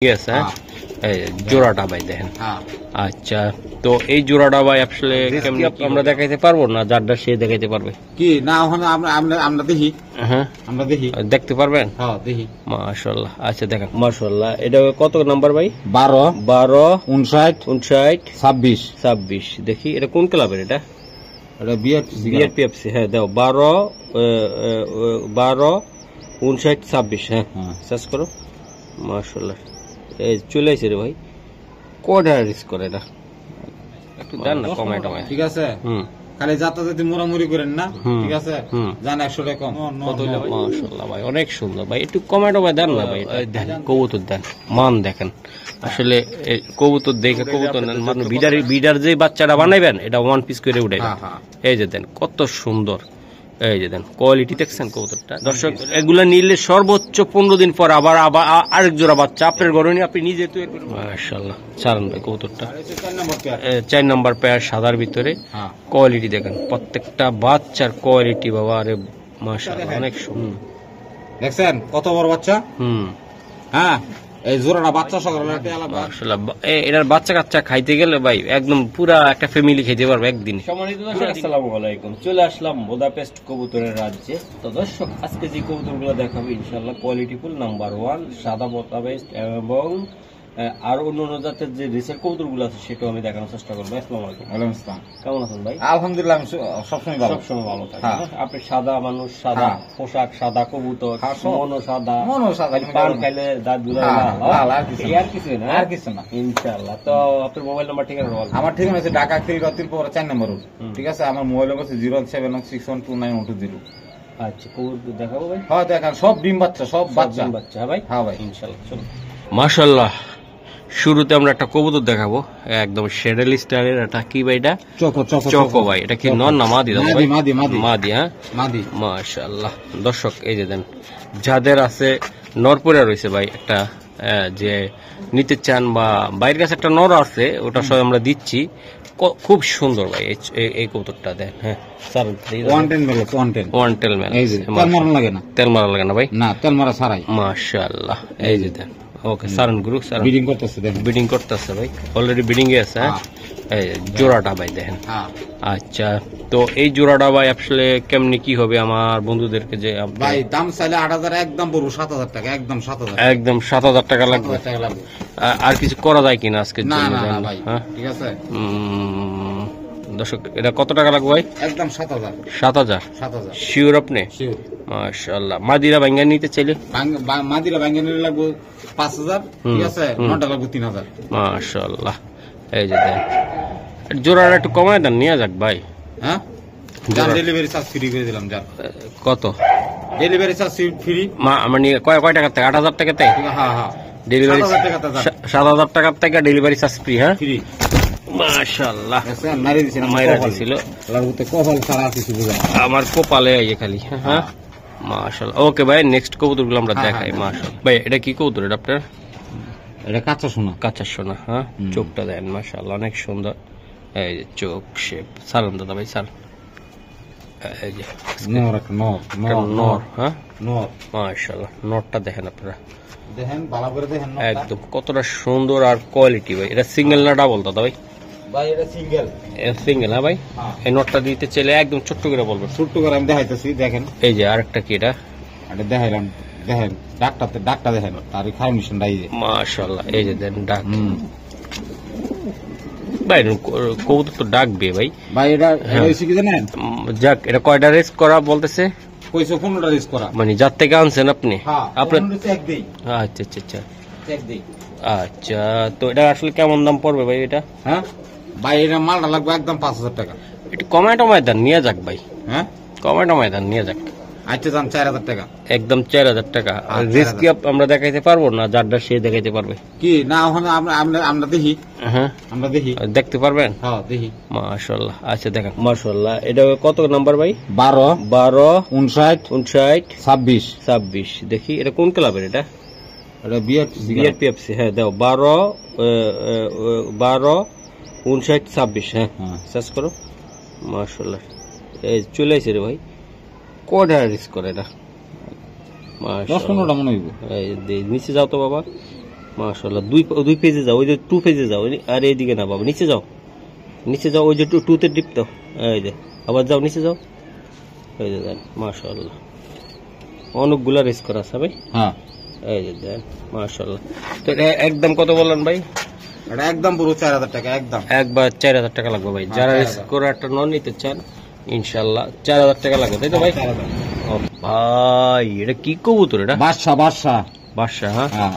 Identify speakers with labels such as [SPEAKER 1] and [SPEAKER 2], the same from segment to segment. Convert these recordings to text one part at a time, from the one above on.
[SPEAKER 1] ঠিক আছে জোড়াটা ভাই দেখেন। আচ্ছা, তো এই জোড়াটা ভাই আসলে আমরা দেখাইতে পারবো না, যারটা সে দেখাইতে পারবে
[SPEAKER 2] কি না? ওখানে আমরা দেখি। হ্যাঁ, আমরা দেখি,
[SPEAKER 1] দেখতে পারবেন?
[SPEAKER 2] হ্যাঁ দেখি।
[SPEAKER 1] মাশাআল্লাহ। আচ্ছা দেখেন, মাশাআল্লাহ। এটা কত নাম্বার ভাই?
[SPEAKER 2] 12
[SPEAKER 1] 12
[SPEAKER 2] 59
[SPEAKER 1] 59
[SPEAKER 2] 26
[SPEAKER 1] 26। দেখি এটা কোন ক্লাবের? এটা
[SPEAKER 2] বিআরপিএফসি।
[SPEAKER 1] হ্যাঁ দাও 12 12 59 26। হ্যাঁ সার্চ করো। মাশাআল্লাহ, এই চলে আসে রে ভাই। কয়টা রিস্ক করে এটা? একটু দেন না কমায় টমায়।
[SPEAKER 2] ঠিক আছে, খালি যাতা যদি মোরামুরি করেন না, ঠিক আছে, জান 100 টাকা কম।
[SPEAKER 1] কত হইলো ভাই? মাশাআল্লাহ ভাই, অনেক সুন্দর ভাই। একটু কমায় টমায় দেন না ভাই। দেন কবুতর দেন, মান দেখেন। আসলে কবুতর দেখে কবুতর নেন, মানে বিডার যে বাচ্চাটা বানাইবেন এটা ওয়ান পিস করে উঠে। এই যে দেন কত সুন্দর, এই যে দেন কোয়ালিটি দেখছেন কবুতরটা। দর্শক, এগুলা নিলে সর্বোচ্চ 15 দিন পর আবার আরেক জোড়া বাচ্চা আপনার ঘরে নিয়ে আপনি নিজে তৈরি করবেন। মাশাআল্লাহ, ছাড়েন ভাই কবুতরটা। 4 নম্বর পেয়ার সাদার ভিতরে। কোয়ালিটি দেখেন, প্রত্যেকটা বাচ্চার কোয়ালিটি বাবা, আরে মাশাআল্লাহ অনেক সুন্দর।
[SPEAKER 2] দেখছেন কত বড় বাচ্চা? হ্যাঁ, এই জোড়াটা বাচ্চা সকালে
[SPEAKER 1] মাশাআল্লাহ। এটার বাচ্চা কাচ্চা খাইতে গেলে ভাই একদম পুরা একটা ফ্যামিলি খেতে পারবে একদিন। সম্মানিত দর্শক, আসসালামু আলাইকুম। চলে আসলাম বুদাপেস্ট কবুতরের রাজ্যে। তো দর্শক, আজকে যে কবুতরগুলো দেখাবো ইনশাআল্লাহ কোয়ালিটিফুল নাম্বার 1 সাদা বুদাপেস্ট, এবং আর অন্য জাতের যে রেসের কবুতরগুলো আছে সেটাও আমি দেখানোর চেষ্টা করবো। আসসালামু আলাইকুম।
[SPEAKER 2] ওয়ালাইকুম আসসালাম।
[SPEAKER 1] কেমন আছেন ভাই?
[SPEAKER 2] আলহামদুলিল্লাহ, আমি সবসময় ভালো।
[SPEAKER 1] সবসময় ভালো থাকেন। আপনি সাদা মানুষ, সাদা পোশাক, সাদা কবুতর, মনও সাদা, পান খাইলে দাঁত গুলো লাল, আর কিছু না।
[SPEAKER 2] আর কিছু না
[SPEAKER 1] ইনশাআল্লাহ। তো আপনার মোবাইল নাম্বার ঠিকানা বলুন।
[SPEAKER 2] আমার ঠিকানা হচ্ছে ঢাকা তিলপর 4 নম্বর রোড। ঠিক আছে, আমার মোবাইল নম্বর হচ্ছে 07616129120।
[SPEAKER 1] আচ্ছা, কবুতর দেখাবো ভাই?
[SPEAKER 2] হ্যাঁ দেখান, সব ডিম বাচ্চা, সব বাচ্চা
[SPEAKER 1] ভাই।
[SPEAKER 2] হ্যাঁ ভাই,
[SPEAKER 1] ইনশাআল্লাহ। চলুন। মাশাআল্লাহ, শুরুতে আমরা একটা কবুতর দেখাবো, একদম শেডেল স্টাইলের। এটা কি ভাই? এটা চকো ভাই। এটা কি নর না মাদি? মাদি। হ্যাঁ
[SPEAKER 2] মাদি।
[SPEAKER 1] মাশাআল্লাহ। দর্শক, এই যে দেন, যাদের আছে নর পরে রয়েছে ভাই, একটা যে নিতে চান বা বাইরের কাছে একটা নর আছে, ওটা সব আমরা দিচ্ছি। খুব সুন্দর ভাই এই কবুতরটা দেন। হ্যাঁ স্যার, 110 মেল। তেল মারা লাগে না ভাই?
[SPEAKER 2] না, তেল মারা ছাড়াই।
[SPEAKER 1] মাশাআল্লাহ, এই যে দেন। ওকে, সারন গুরু সারন
[SPEAKER 2] বিডিং করতেছে, দেখেন
[SPEAKER 1] বিডিং করতেছে ভাই, অলরেডি বিডিং এ আছে। এই জোড়াটা ভাই দেখেন। আচ্ছা, তো এই জোড়াটা ভাই আসলে কেমনি কি হবে আমার বন্ধুদেরকে? যে
[SPEAKER 2] ভাই দাম চাইলে 8000, একদম বলবো 7000 টাকা, একদম 7000,
[SPEAKER 1] একদম 7000 টাকা লাগবে। আর কিছু করা যায় কিনা আজকে?
[SPEAKER 2] না ভাই, ঠিক আছে।
[SPEAKER 1] দর্শক, এটা কত টাকা লাগবে ভাই?
[SPEAKER 2] একদম 7000।
[SPEAKER 1] 7000 শিওর আপনি?
[SPEAKER 2] শিওর।
[SPEAKER 1] মাশাআল্লাহ। মাদিরা ভাঙ্গা নিতে চাইলে?
[SPEAKER 2] মাদিরা ভাঙ্গা নিলে লাগবে 5000, ঠিক আছে, নটা লাগবে 3000।
[SPEAKER 1] মাশাআল্লাহ, এই যে দেন, জোড়াটা একটু কমায় দেন, নিয়ে যাক ভাই।
[SPEAKER 2] হ্যাঁ, যান ডেলিভারি চার্জ ফ্রি করে দিলাম। যান
[SPEAKER 1] কত
[SPEAKER 2] ডেলিভারি চার্জ ফ্রি?
[SPEAKER 1] মানে কয় টাকা থেকে? 8000 টাকা থেকে?
[SPEAKER 2] হ্যাঁ,
[SPEAKER 1] ডেলিভারি 7000 টাকার থেকে ডেলিভারি চার্জ ফ্রি। হ্যাঁ,
[SPEAKER 2] ফ্রি।
[SPEAKER 1] মাশাআল্লাহ, আমার কপালে আইয়ে খালি। হ্যাঁ মাশাআল্লাহ। ওকে ভাই, নেক্সট কবুতরগুলো আমরা দেখাই। মাশাআল্লাহ ভাই, এটা কি কবুতর? এটা আপনার?
[SPEAKER 2] এটা কাঁচা সোনা।
[SPEAKER 1] হ্যাঁ, চোখটা দেন মাশাআল্লাহ অনেক সুন্দর। এই যে চোখ শেপ। সালাম দাদা ভাই, সালাম। এই যে নর। হ্যাঁ, মাশাআল্লাহ, নরটা দেখেন আপনারা,
[SPEAKER 2] দেখেন ভালো করে দেখেন
[SPEAKER 1] একদম কতটা সুন্দর আর কোয়ালিটি ভাই। এটা সিঙ্গেল না ডাবল দাদা ভাই?
[SPEAKER 2] ভাই এটা সিঙ্গেল।
[SPEAKER 1] সিঙ্গেল। হ্যাঁ ভাই, এই নটটা দিতে চাইলে একদম ছোট্ট করে বলবেন।
[SPEAKER 2] ছোট্ট করে আমি দেখাইতেছি, দেখেন।
[SPEAKER 1] এই যে আরেকটা কি? এটা
[SPEAKER 2] দেখাইলাম, দেখেন ডাকটা দেখেন, তার খারমিশনটা এই যে
[SPEAKER 1] মাশাআল্লাহ। এই যে দেন ডাক ভাই, কবুতর তো ডাকবে ভাই।
[SPEAKER 2] এটা হইছে কি জানেন?
[SPEAKER 1] যাক, এটা কয়টা রেস করা বলতেছে?
[SPEAKER 2] কইছো 15টা রেস করা।
[SPEAKER 1] মানে যার থেকে আনছেন আপনি?
[SPEAKER 2] আপনার চেক দেই।
[SPEAKER 1] আচ্ছা, চেক দেই। আচ্ছা, তো এটা আসলে কেমন দাম পড়বে ভাই এটা?
[SPEAKER 2] হ্যাঁ ভাই, এটা মালটা লাগবে একদম 5000 টাকা।
[SPEAKER 1] একটু কমায় টমায় দেন, নিয়ে যাক ভাই।
[SPEAKER 2] হ্যাঁ,
[SPEAKER 1] কমায় টমায় দেন, নিয়ে যাক।
[SPEAKER 2] আচ্ছা, দাম 4000 টাকা।
[SPEAKER 1] একদম 4000 টাকা। রিস্ক কি আমরা দেখাইতে পারবো না, যারটা সে দেখাইতে পারবে
[SPEAKER 2] কি না? ওখানে আমরা দেখি। হ্যাঁ, আমরা দেখি।
[SPEAKER 1] দেখতে পারবেন?
[SPEAKER 2] হ্যাঁ দেখি।
[SPEAKER 1] মাশাআল্লাহ। আচ্ছা দেখেন, মাশাআল্লাহ। এটা কত নাম্বার ভাই?
[SPEAKER 2] 12
[SPEAKER 1] 12
[SPEAKER 2] 59
[SPEAKER 1] 59
[SPEAKER 2] 26
[SPEAKER 1] 26। দেখি এটা কোন ক্লাবের? এটা বিআরপিএফসি। হ্যাঁ দাও 12 59 26। হ্যাঁ সার্চ করো। মাশাআল্লাহ, এই চলে আসে রে ভাই। কয়টা রিস্ক করে এটা? মাশাআল্লাহ,
[SPEAKER 2] 10-15টা মনে হইব।
[SPEAKER 1] এই নিচে যাও তো বাবা। মাশাআল্লাহ। দুই পেজে যাও, ওই যে 2 পেজে যাও, আর এইদিকে না বাবা, নিচে যাও, নিচে যাও, ওই যে 2 তে টিপ দাও, এই যে আবার যাও, নিচে যাও, এই যে দেন মাশাআল্লাহ, অনেকগুলা রেস করা আছে ভাই।
[SPEAKER 2] হ্যাঁ,
[SPEAKER 1] এই যে দেন মাশাআল্লাহ। তো এটা একদম কত বললেন ভাই?
[SPEAKER 2] এটা একদম পুরো 4000 টাকা একদম।
[SPEAKER 1] একবার 4000 টাকা লাগবে ভাই, যারা রেস করে একটা নন নিতে চান ইনশাআল্লাহ 4000 টাকা লাগবে, তাই তো ভাই? ও ভাই, এটা কি কবুতর? এটা
[SPEAKER 2] বাদশা বাদশা
[SPEAKER 1] বাদশা, হ্যাঁ
[SPEAKER 2] হ্যাঁ,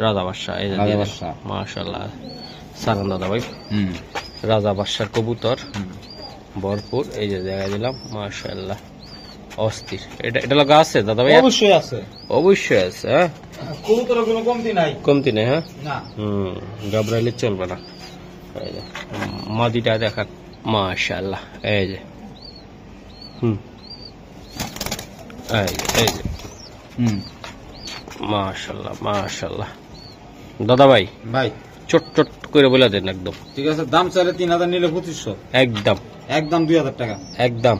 [SPEAKER 1] রাজা বাদশা, এই যে
[SPEAKER 2] রাজা বাদশা।
[SPEAKER 1] মাশাআল্লাহ, সালাম দাদা ভাই।
[SPEAKER 2] হুম,
[SPEAKER 1] রাজা বাদশার কবুতর ভরপুর, এই যে দেখা দিলাম মাশাআল্লাহ, অস্থির। এটা লাগা আছে দাদা ভাই?
[SPEAKER 2] অবশ্যই আছে,
[SPEAKER 1] অবশ্যই আছে, হ্যাঁ,
[SPEAKER 2] কবুতরের কোনো কমতি নাই।
[SPEAKER 1] কমতি নেই, হ্যাঁ।
[SPEAKER 2] না,
[SPEAKER 1] ঘাবড়াইলে চলবে না। এই যে মাদিটা দেখান মাশাআল্লাহ, এই যে এই যে মাশাআল্লাহ মাশাআল্লাহ। দাদা ভাই
[SPEAKER 2] ভাই
[SPEAKER 1] চট চট করে বলে দেন একদম।
[SPEAKER 2] ঠিক আছে, দাম চাইলে 3000, নিলে 2500,
[SPEAKER 1] একদম
[SPEAKER 2] একদম 2000 টাকা
[SPEAKER 1] একদম।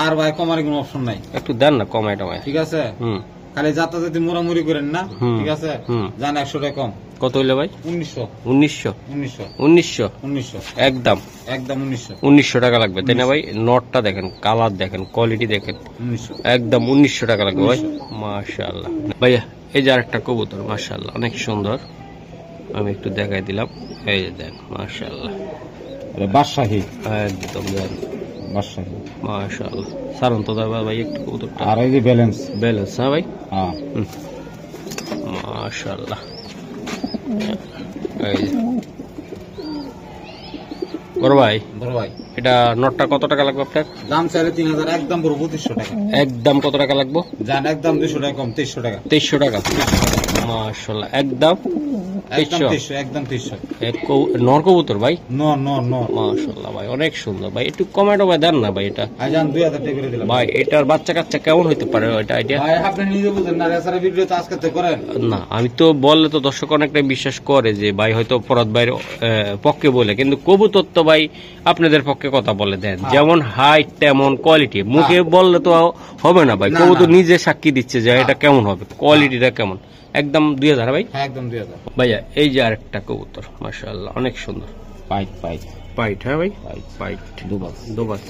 [SPEAKER 2] আর ভাই কমার কোনো অপশন নাই।
[SPEAKER 1] একটু দেন না, কমায় টমায়।
[SPEAKER 2] ঠিক আছে,
[SPEAKER 1] হুম,
[SPEAKER 2] খালি যাতা যদি মোড়ামুড়ি করেন না,
[SPEAKER 1] হুম,
[SPEAKER 2] ঠিক আছে,
[SPEAKER 1] হুম।
[SPEAKER 2] জান 100 টাকা কম।
[SPEAKER 1] কত হইলে ভাই?
[SPEAKER 2] 1900
[SPEAKER 1] 1900
[SPEAKER 2] 1900
[SPEAKER 1] 1900
[SPEAKER 2] 1900
[SPEAKER 1] একদম
[SPEAKER 2] একদম 1900
[SPEAKER 1] 1900 টাকা লাগবে, তাই না ভাই? নটটা দেখেন, কালার দেখেন, কোয়ালিটি দেখেন,
[SPEAKER 2] 1900
[SPEAKER 1] একদম 1900 টাকা লাগবে ভাই। মাশাআল্লাহ ভাইয়া, এই যে আরেকটা কবুতর মাশাআল্লাহ, অনেক সুন্দর, আমি একটু দেখাই দিলাম, এই যে দেন মাশাআল্লাহ,
[SPEAKER 2] বাদশাহী,
[SPEAKER 1] একদম দেন
[SPEAKER 2] বাদশাহী
[SPEAKER 1] মাশাআল্লাহ। সারন তো দাদা ভাই একটু কবুতরটা,
[SPEAKER 2] আর এই যে ব্যালেন্স।
[SPEAKER 1] ব্যালেন্স, হ্যাঁ ভাই,
[SPEAKER 2] হ্যাঁ,
[SPEAKER 1] মাশাআল্লাহ। এই যে বড় ভাই,
[SPEAKER 2] বড় ভাই,
[SPEAKER 1] এটা নটটা কত টাকা লাগবে আপনার?
[SPEAKER 2] দাম চাইলে 3000, একদম পুরো 2500 টাকা।
[SPEAKER 1] একদম কত টাকা লাগবে?
[SPEAKER 2] জান একদম 200 টাকা কম, 2300 টাকা।
[SPEAKER 1] 2300 টাকা মাশাআল্লাহ, একদম
[SPEAKER 2] একদম
[SPEAKER 1] 2300।
[SPEAKER 2] 2300, একদম 2300।
[SPEAKER 1] নর কবুতর ভাই,
[SPEAKER 2] নো নো নো,
[SPEAKER 1] মাশাআল্লাহ ভাই, অনেক সুন্দর ভাই, একটু কমেন্ট ভাই দেন না ভাই। এটা
[SPEAKER 2] আজান 2000 টাকা করে দিলাম
[SPEAKER 1] ভাই, এটার বাচ্চা কাচ্চা কেমন হইতে পারে এটা আইডিয়া?
[SPEAKER 2] ভাই। আপনি নিজে বুঝেন না, রেসারে ভিডিও তো আজকে তো করেন
[SPEAKER 1] না, আমি তো বললে তো দর্শক অনেকটা বিশ্বাস করে যে ভাই হয়তো ফরাদ ভাইয়ের পক্ষে বলে, কিন্তু কবুতর তো ভাই আপনাদের পক্ষে কথা বলে দেন, যেমন হাইট তেমন কোয়ালিটি। মুখে বললে তো হবে না ভাই, কবুতর নিজে সাক্ষী দিচ্ছে যে এটা কেমন হবে, কোয়ালিটিটা কেমন। একদম 2000 ভাই?
[SPEAKER 2] হ্যাঁ, একদম 2000
[SPEAKER 1] ভাইয়া এই যে আরেকটা কবুতর মাশাআল্লাহ, অনেক সুন্দর,
[SPEAKER 2] পাইট পাইট
[SPEAKER 1] পাইট, হ্যাঁ ভাই,
[SPEAKER 2] পাইট
[SPEAKER 1] পাইট
[SPEAKER 2] দুবাস
[SPEAKER 1] দোবাস,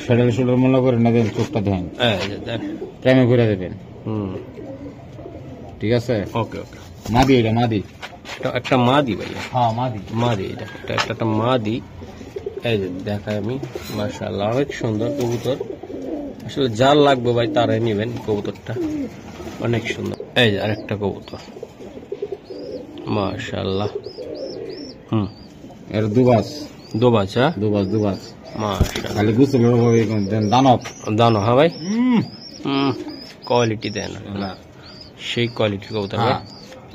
[SPEAKER 2] ফেডারেল শুটার মনে করেন না, দেন চোখটা দেন,
[SPEAKER 1] এই যে দেন,
[SPEAKER 2] প্রেমে করে দেবেন। ঠিক আছে,
[SPEAKER 1] ওকে ওকে।
[SPEAKER 2] মাদি, এটা মাদি,
[SPEAKER 1] এটা একটা মাদি ভাইয়া,
[SPEAKER 2] হ্যাঁ মাদি,
[SPEAKER 1] মাদি, এটা একটা মাদি, এই যে দেখাই আমি মাশাআল্লাহ, অনেক সুন্দর কবুতর। আসলে যার লাগবে ভাই তারাই নেবেন কবুতরটা, অনেক সুন্দর। এই যে আরেকটা কবুতর মাশাআল্লাহ,
[SPEAKER 2] এর দুবাস,
[SPEAKER 1] দোবাস, হ্যাঁ
[SPEAKER 2] দুবাস দুবাস,
[SPEAKER 1] মাশাআল্লাহ।
[SPEAKER 2] খালি গুছল দেন, দানব
[SPEAKER 1] দানো, হ্যাঁ ভাই, কোয়ালিটি দেন না, সেই কোয়ালিটির কবুতর ভাই।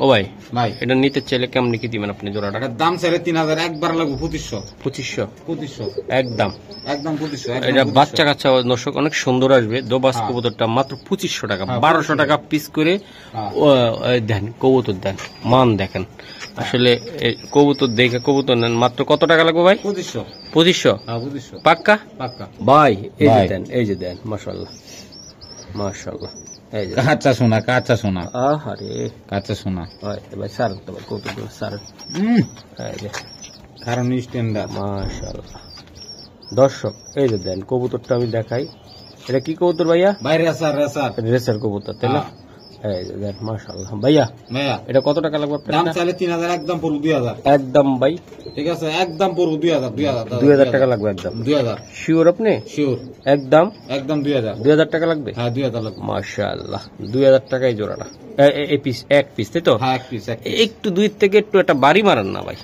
[SPEAKER 1] ও ভাই,
[SPEAKER 2] ভাই
[SPEAKER 1] এটা নিতে চাইলে কেমন কি দিবেন আপনি জোড়াটা?
[SPEAKER 2] এটার দাম চাইলে 3000, একবার লাগবে 2500
[SPEAKER 1] 2500
[SPEAKER 2] 2500,
[SPEAKER 1] একদম।
[SPEAKER 2] একদম 2500।
[SPEAKER 1] এটা বাচ্চা কাচ্চা দর্শক অনেক সুন্দর আসবে। দোবাস কবুতরটা মাত্র 2500 টাকা, 1200 টাকা পিস করে দেন কবুতর, দেন মান দেখেন। আসলে কবুতর দেখে কবুতর নেন, মাত্র কত টাকা লাগবে ভাই?
[SPEAKER 2] 2500,
[SPEAKER 1] 2500
[SPEAKER 2] হ্যাঁ 2500
[SPEAKER 1] পাক্কা
[SPEAKER 2] পাক্কা
[SPEAKER 1] ভাই। এই যে
[SPEAKER 2] ভাই।
[SPEAKER 1] দেন, এই যে দেন মাশাআল্লাহ মাশাআল্লাহ, এই যে
[SPEAKER 2] কাঁচা সোনা, কাঁচা সোনা,
[SPEAKER 1] আহারে
[SPEAKER 2] কাঁচা সোনা,
[SPEAKER 1] ভাই, ভাই স্যার তো ভাই কবুতর স্যার, এই যে
[SPEAKER 2] কারণ স্ট্যান্ডার্ড
[SPEAKER 1] মাশাআল্লাহ। দর্শক এই যে দেন কবুতরটা আমি দেখাই, এটা কি কবুতর ভাইয়া?
[SPEAKER 2] বাইরে রেসার রেসার
[SPEAKER 1] রেসার কবুতর, তাই না? এই যে দেন মাশাআল্লাহ। ভাইয়া
[SPEAKER 2] ভাইয়া,
[SPEAKER 1] এটা কত টাকা লাগবে আপনার?
[SPEAKER 2] দাম চাইলে 3000, একদম পুরো 2000,
[SPEAKER 1] একদম ভাই,
[SPEAKER 2] ঠিক আছে, একদম পুরো 2000
[SPEAKER 1] 2000 টাকা লাগবে একদম
[SPEAKER 2] 2000
[SPEAKER 1] শিওর আপনি?
[SPEAKER 2] শিওর,
[SPEAKER 1] একদম
[SPEAKER 2] একদম 2000,
[SPEAKER 1] 2000 টাকা লাগবে।
[SPEAKER 2] হ্যাঁ 2000 লাগবে,
[SPEAKER 1] মাশাআল্লাহ 2000 টাকায় জোড়াটা, এই পিস, এক পিস, তাই তো?
[SPEAKER 2] হ্যাঁ এক পিস, এক piece।
[SPEAKER 1] একটু দুই থেকে একটু একটা বাড়ি মারান না ভাই।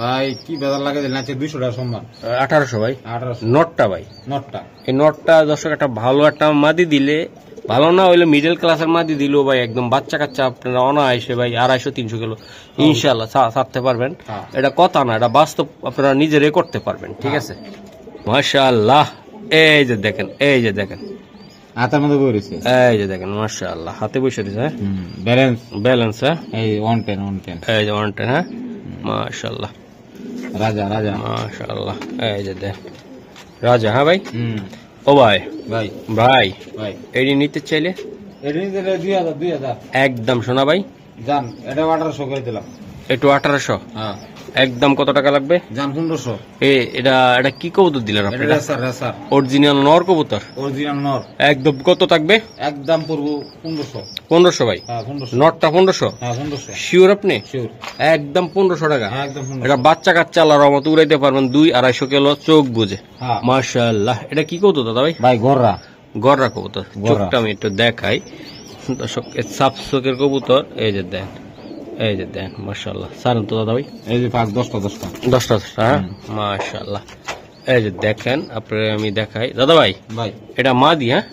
[SPEAKER 2] ভাই কি বেজার লাগে দিলেন, আছে 200 টাকা সম্মান,
[SPEAKER 1] 1800 ভাই
[SPEAKER 2] 1800
[SPEAKER 1] নটটা ভাই।
[SPEAKER 2] নটটা,
[SPEAKER 1] এই নটটা দর্শক একটা ভালো একটা মাদি দিলে, ভালো না হইলে মিডল ক্লাসের মাদি দিলেও ভাই একদম বাচ্চা কাচ্চা আপনারা অনায়াসে ভাই 250-300 কিলো ইনশাল্লাহ ছাড়তে পারবেন।
[SPEAKER 2] হ্যাঁ।
[SPEAKER 1] এটা কথা না, এটা বাস্তব, আপনারা নিজেরাই করতে পারবেন। ঠিক আছে, মাশাআল্লাহ। এই যে দেখেন, এই যে দেখেন,
[SPEAKER 2] হাতের মধ্যে বইরেছে,
[SPEAKER 1] এই যে দেখেন মাশাআল্লাহ, হাতে বসে দিছে, হ্যাঁ
[SPEAKER 2] ব্যালেন্স,
[SPEAKER 1] ব্যালেন্স, হ্যাঁ
[SPEAKER 2] এই 110 110,
[SPEAKER 1] এই যে 110, হ্যাঁ মাশাআল্লাহ
[SPEAKER 2] রাজা রাজা,
[SPEAKER 1] মাশাআল্লাহ। এই যে দেখ রাজা, হ্যাঁ ভাই। ও ভাই,
[SPEAKER 2] ভাই
[SPEAKER 1] ভাই
[SPEAKER 2] ভাই
[SPEAKER 1] এটি নিতে চাইলে
[SPEAKER 2] এটা নিতে 2000 2000,
[SPEAKER 1] একদম শোনা ভাই,
[SPEAKER 2] জান এটা 1800 করে দিলাম।
[SPEAKER 1] একটু 1800
[SPEAKER 2] হ্যাঁ
[SPEAKER 1] একদম কত টাকা লাগবে?
[SPEAKER 2] জান 1500।
[SPEAKER 1] এটা এটা কি কবুতর দিলেন
[SPEAKER 2] এটা
[SPEAKER 1] আপনারা?
[SPEAKER 2] রেসার রেসার
[SPEAKER 1] অরিজিনাল নর কবুতর
[SPEAKER 2] অরিজিনাল নর।
[SPEAKER 1] একদম কত থাকবে?
[SPEAKER 2] একদম পড়বো 1500।
[SPEAKER 1] 1500 ভাই?
[SPEAKER 2] হ্যাঁ 1500।
[SPEAKER 1] নটটা 1500?
[SPEAKER 2] হ্যাঁ 1500
[SPEAKER 1] শিওর আপনি?
[SPEAKER 2] শিওর।
[SPEAKER 1] একদম 1500 টাকা।
[SPEAKER 2] হ্যাঁ একদম 1500।
[SPEAKER 1] এটা বাচ্চা কাচ্চা আল্লাহর মতো উড়াইতে পারবেন 2-250 কিলো চোখ বুঝে।
[SPEAKER 2] হ্যাঁ
[SPEAKER 1] মাশাআল্লাহ। এটা কি কবুতর দাদা ভাই?
[SPEAKER 2] ভাই গররা
[SPEAKER 1] গররা কবুতর।
[SPEAKER 2] গররা।
[SPEAKER 1] চোখটা আমি একটু দেখাই দর্শক, সাপ চোখের কবুতর। এই যে দেন, এই যে দেন, মাশাআল্লাহ। সারেন তো দাদা ভাই।
[SPEAKER 2] এই যে 10টা
[SPEAKER 1] 10টা হ্যাঁ মাশাআল্লাহ। এই যে দেখেন আপনার আমি দেখাই দাদা ভাই।
[SPEAKER 2] ভাই
[SPEAKER 1] এটা মাদি? হ্যাঁ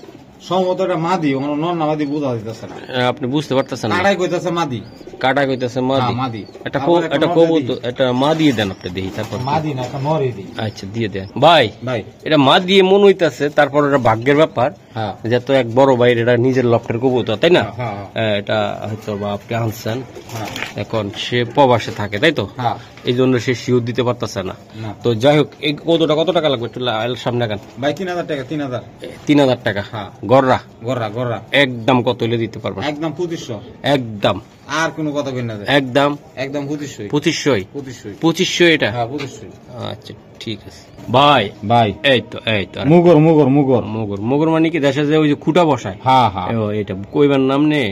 [SPEAKER 2] সম্ভবত এটা মাদি, ওখানে নর না মাদি বোঝা যাইতেছে না।
[SPEAKER 1] আপনি বুঝতে পারতেছেন না?
[SPEAKER 2] কাটাই কইতাছে মাদি।
[SPEAKER 1] কাটা কইতেছে মাদি?
[SPEAKER 2] হ্যাঁ মাদি।
[SPEAKER 1] এটা
[SPEAKER 2] তারপরে একটা
[SPEAKER 1] এটা
[SPEAKER 2] নর
[SPEAKER 1] কবুতর, এটা মা দিয়ে দেন আপনি দেখি তারপর।
[SPEAKER 2] মাদি না একটা নরই দি।
[SPEAKER 1] আচ্ছা দিয়ে দেন ভাই।
[SPEAKER 2] ভাই
[SPEAKER 1] এটা মা দিয়ে মন হইতাছে, তারপর এটা ভাগ্যের ব্যাপার।
[SPEAKER 2] হ্যাঁ
[SPEAKER 1] যেহেতু এক বড় ভাই এটা নিজের লফটের কবুতর তাই না?
[SPEAKER 2] হ্যাঁ
[SPEAKER 1] এটা হয়তো বা আপনি আনছেন,
[SPEAKER 2] হ্যাঁ
[SPEAKER 1] এখন সে প্রবাসে থাকে তাই তো,
[SPEAKER 2] হ্যাঁ
[SPEAKER 1] এই জন্য সে শিওর দিতে পারতেছে না।
[SPEAKER 2] না
[SPEAKER 1] তো যাই হোক, এই কবুতরটা কত টাকা লাগবে একটু সামনে গান?
[SPEAKER 2] ভাই 3000 টাকা 3000।
[SPEAKER 1] 3000 টাকা।
[SPEAKER 2] হ্যাঁ
[SPEAKER 1] গররা
[SPEAKER 2] গররা গররা
[SPEAKER 1] একদম কত হলে দিতে পারবেন?
[SPEAKER 2] একদম 2500।
[SPEAKER 1] একদম
[SPEAKER 2] আর কোনো কথা কই না যায়।
[SPEAKER 1] একদম
[SPEAKER 2] একদম 2500।
[SPEAKER 1] 2500?
[SPEAKER 2] 2500
[SPEAKER 1] 2500 এটা?
[SPEAKER 2] হ্যাঁ 2500।
[SPEAKER 1] আচ্ছা ঠিক আছে ভাই।
[SPEAKER 2] ভাই
[SPEAKER 1] এই তো আর
[SPEAKER 2] মুগর মুগর মুগর
[SPEAKER 1] মগর। মগর মানে কি দেশে যে ওই যে খুঁটা বসায়?
[SPEAKER 2] হ্যাঁ হ্যাঁ
[SPEAKER 1] এটা কইবার নাম নেই।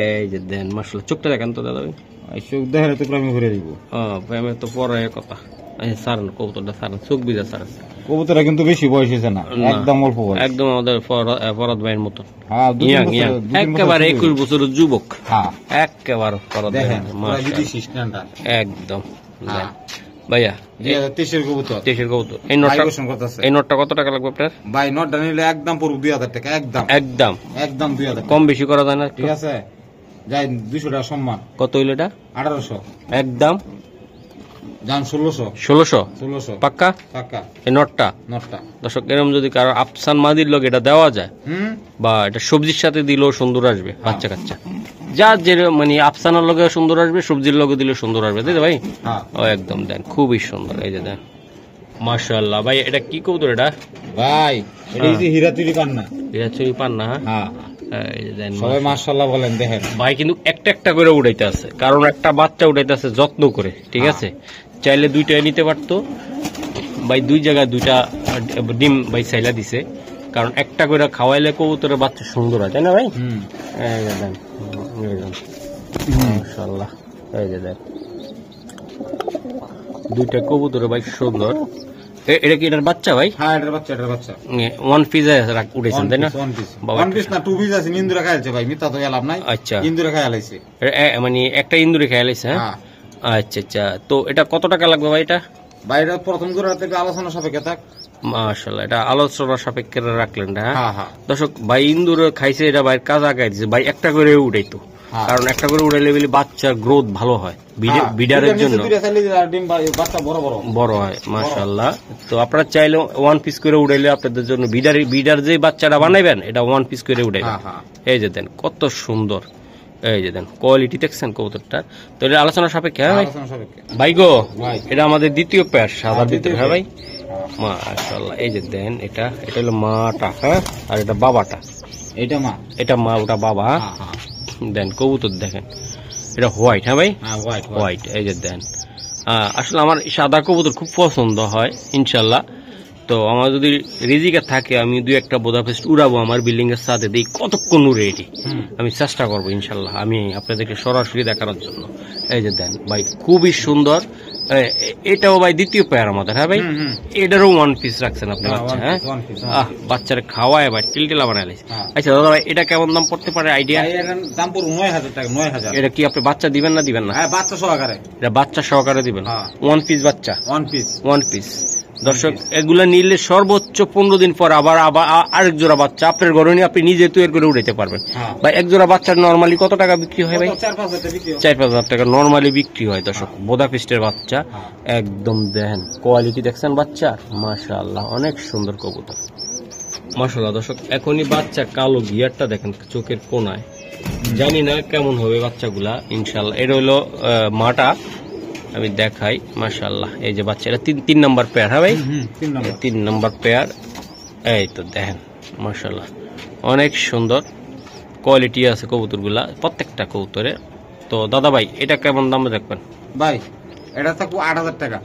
[SPEAKER 1] এই যে দেন মাশাআল্লাহ। চোখটা দেখেন তো দাদা ভাই।
[SPEAKER 2] চোখ দেখে তো আমি ঘুরে দিব।
[SPEAKER 1] প্রেমে তো পরে কথা। সারান কবুতরটা সারান, চোখ বিজা সারান।
[SPEAKER 2] কবুতরা কিন্তু বেশি বয়স হয়েছে না, একদম অল্প বয়স।
[SPEAKER 1] একদম আমাদের ফরাদ ভাইয়ের মতন।
[SPEAKER 2] হ্যাঁ
[SPEAKER 1] ইয়াং ইয়াং একেবারে 21 বছরের যুবক।
[SPEAKER 2] হ্যাঁ
[SPEAKER 1] একেবারে ফরাদ ভাই
[SPEAKER 2] দেখেন
[SPEAKER 1] মাশাআল্লাহ
[SPEAKER 2] বিদেশি স্ট্যান্ডার্ড
[SPEAKER 1] একদম।
[SPEAKER 2] হ্যাঁ।
[SPEAKER 1] ভাইয়া
[SPEAKER 2] 2023 কবুতর
[SPEAKER 1] দেশের কবুতর। এই নোটটা
[SPEAKER 2] ভাইবেশন করতেছে।
[SPEAKER 1] এই নোটটা কত টাকা লাগবে আপনার?
[SPEAKER 2] ভাই নটটা নিলে একদম পুরো 2000 টাকা। একদম
[SPEAKER 1] একদম
[SPEAKER 2] একদম 2000
[SPEAKER 1] কম বেশি করা যায় না?
[SPEAKER 2] ঠিক আছে যাই 200 টাকা সম্মান।
[SPEAKER 1] কত হইল এটা?
[SPEAKER 2] 1800।
[SPEAKER 1] একদম
[SPEAKER 2] যান 1600।
[SPEAKER 1] 1600 পাক্কা?
[SPEAKER 2] টাকা
[SPEAKER 1] এই নোটটা
[SPEAKER 2] নটটা
[SPEAKER 1] দর্শক, এরকম যদি কারো আফসান মাদির লোক এটা দেওয়া যায়, বা এটা সবজির সাথে দিলেও সুন্দর আসবে বাচ্চা কাচ্চা। যা যে মানে আফসানার লগে সুন্দর আসবে, সবজির লগে দিলে সুন্দর আসবে তাই তো ভাই?
[SPEAKER 2] হ্যাঁ
[SPEAKER 1] ও একদম দেন, খুবই সুন্দর। এই যে দেন মাশাআল্লাহ। ভাই এটা কি কবুতর এটা?
[SPEAKER 2] ভাই এই যে হীরা চুরি পান না।
[SPEAKER 1] এটা চুরি পান না?
[SPEAKER 2] হ্যাঁ
[SPEAKER 1] এই যে দেন
[SPEAKER 2] সবাই মাশাআল্লাহ বলেন দেখেন।
[SPEAKER 1] ভাই কিন্তু একটা একটা করে উঠাইতে আছে, কারণ একটা বাচ্চা উঠাইতে আছে যত্ন করে, ঠিক আছে? চাইলে দুইটাই নিতে পারতো ভাই, দুই জায়গায় দুইটা ডিম ভাই চাইলা দিছে, কারণ একটা করে খাওয়াইলে কবুতরের বাচ্চা সুন্দর হয় তাই না ভাই? এই যে দেন, এই যে মাশাআল্লাহ। এই যে দেন দুইটা কবুতরের ভাই সুন্দর। এটা কি এটার বাচ্চা ভাই?
[SPEAKER 2] হ্যাঁ এটার বাচ্চা এটার বাচ্চা।
[SPEAKER 1] ওয়ান পিস উঠেছেন তাই না? বাবা,
[SPEAKER 2] ওয়ান পিস না টু পিস আছে। ইন্দুরা খাইছে ভাই, মিথ্যা তো গেলাম নাই।
[SPEAKER 1] আচ্ছা
[SPEAKER 2] ইন্দুরা খাই আলাইছে।
[SPEAKER 1] মানে একটা ইন্দুরে খেয়াল আছে? হ্যাঁ আচ্ছা আচ্ছা। তো এটা কত টাকা লাগবে ভাই এটা?
[SPEAKER 2] ভাই এটা প্রথম করে থেকে আলোচনা সাপেক্ষে থাক।
[SPEAKER 1] মাশাআল্লাহ, এটা আলোচনা সাপেক্ষে রাখলেন না?
[SPEAKER 2] হ্যাঁ হ্যাঁ
[SPEAKER 1] দর্শক, ভাই ইন্দুর খাইছে, এটা ভাই কাজ আগাই দিছে ভাই, একটা করে উঠাইতো, কারণ একটা করে উঠাইলে বলে বাচ্চার গ্রোথ ভালো হয়, বিডারের জন্য
[SPEAKER 2] বাচ্চা বড় বড়
[SPEAKER 1] বড় হয় মাশাআল্লাহ। তো আপনারা চাইলে ওয়ান পিস করে উঠাইলে আপনাদের জন্য বিডার যে বাচ্চাটা বানাইবেন এটা ওয়ান পিস করে উঠাইবেন। এই যে দেন কত সুন্দর। এই যে দেন কোয়ালিটি দেখছেন কবুতরটা। তো এটা আলোচনা সাপেক্ষে। হ্যাঁ ভাই? ভাই গো, এটা আমাদের দ্বিতীয় পেয়ার সাদার ভিতরে। হ্যাঁ ভাই মাশাআল্লাহ। এই যে দেন এটা হলো মাটা, হ্যাঁ, আর এটা বাবাটা।
[SPEAKER 2] এটা মা,
[SPEAKER 1] এটা মা, ওটা বাবা। দেন কবুতর দেখেন, এটা হোয়াইট। হ্যাঁ ভাই হোয়াইট। এই যে দেন আসলে আমার সাদা কবুতর খুব পছন্দ হয় ইনশাল্লাহ। তো আমার যদি রিজিকে থাকে আমি দুই একটা বোদাপেস্ট উড়াবো আমার বিল্ডিং এর সাথে, দিই কতক্ষণ উড়ে এটি আমি চেষ্টা করবো ইনশাল্লাহ আমি আপনাদেরকে সরাসরি দেখানোর জন্য। এই যে দেন ভাই খুবই সুন্দর। এটাও ভাই দ্বিতীয় পেয়ার আমাদের। হ্যাঁ ভাই, এটারও ওয়ান পিস রাখছেন আপনি বাচ্চা? হ্যাঁ বাচ্চারা খাওয়ায় ভাই টিলটিলা বানাইলে। আচ্ছা দাদা ভাই, এটা কেমন দাম পড়তে পারে আইডিয়া?
[SPEAKER 2] দাম পড়বে 9000 টাকা। 9000।
[SPEAKER 1] এটা কি আপনি বাচ্চা দিবেন না দিবেন না?
[SPEAKER 2] হ্যাঁ বাচ্চা সহকারে।
[SPEAKER 1] এটা বাচ্চা সহকারে দিবেন? ওয়ান পিস বাচ্চা? One piece. দর্শক, এগুলা নিলে সর্বোচ্চ 15 দিন পর আবার আরেক জোড়া বাচ্চা আপনার ঘরে নিয়ে আপনি নিজে তৈরি করে উঠাইতে পারবেন। ভাই এক জোড়া বাচ্চার নরমালি কত টাকা বিক্রি হয় ভাই? 4-5 টাকা নরমালি বিক্রি হয়। দর্শক, বোদাপিস্টের বাচ্চা একদম দেখেন কোয়ালিটি দেখছেন বাচ্চা মাশাআল্লাহ, অনেক সুন্দর কবুতর মাশাআল্লাহ। দর্শক, এখনই বাচ্চা কালো গিয়ারটা দেখেন চোখের কোনায়, জানি না কেমন হবে বাচ্চাগুলা ইনশাআল্লাহ। এটা হলো মাটা, আমি দেখাই মাশাআল্লাহ। এই যে বাচ্চা, এটা 3 নম্বর পেয়ার। হ্যাঁ ভাই 3 নম্বর পেয়ার। এই তো দেখেন মাশাআল্লাহ, অনেক সুন্দর কোয়ালিটি আছে কবুতরগুলা, প্রত্যেকটা কবুতরে তো দাদা ভাই এটা কেমন দামে দেখবেন?
[SPEAKER 2] ভাই এটা থাকবো 8,000 টাকা।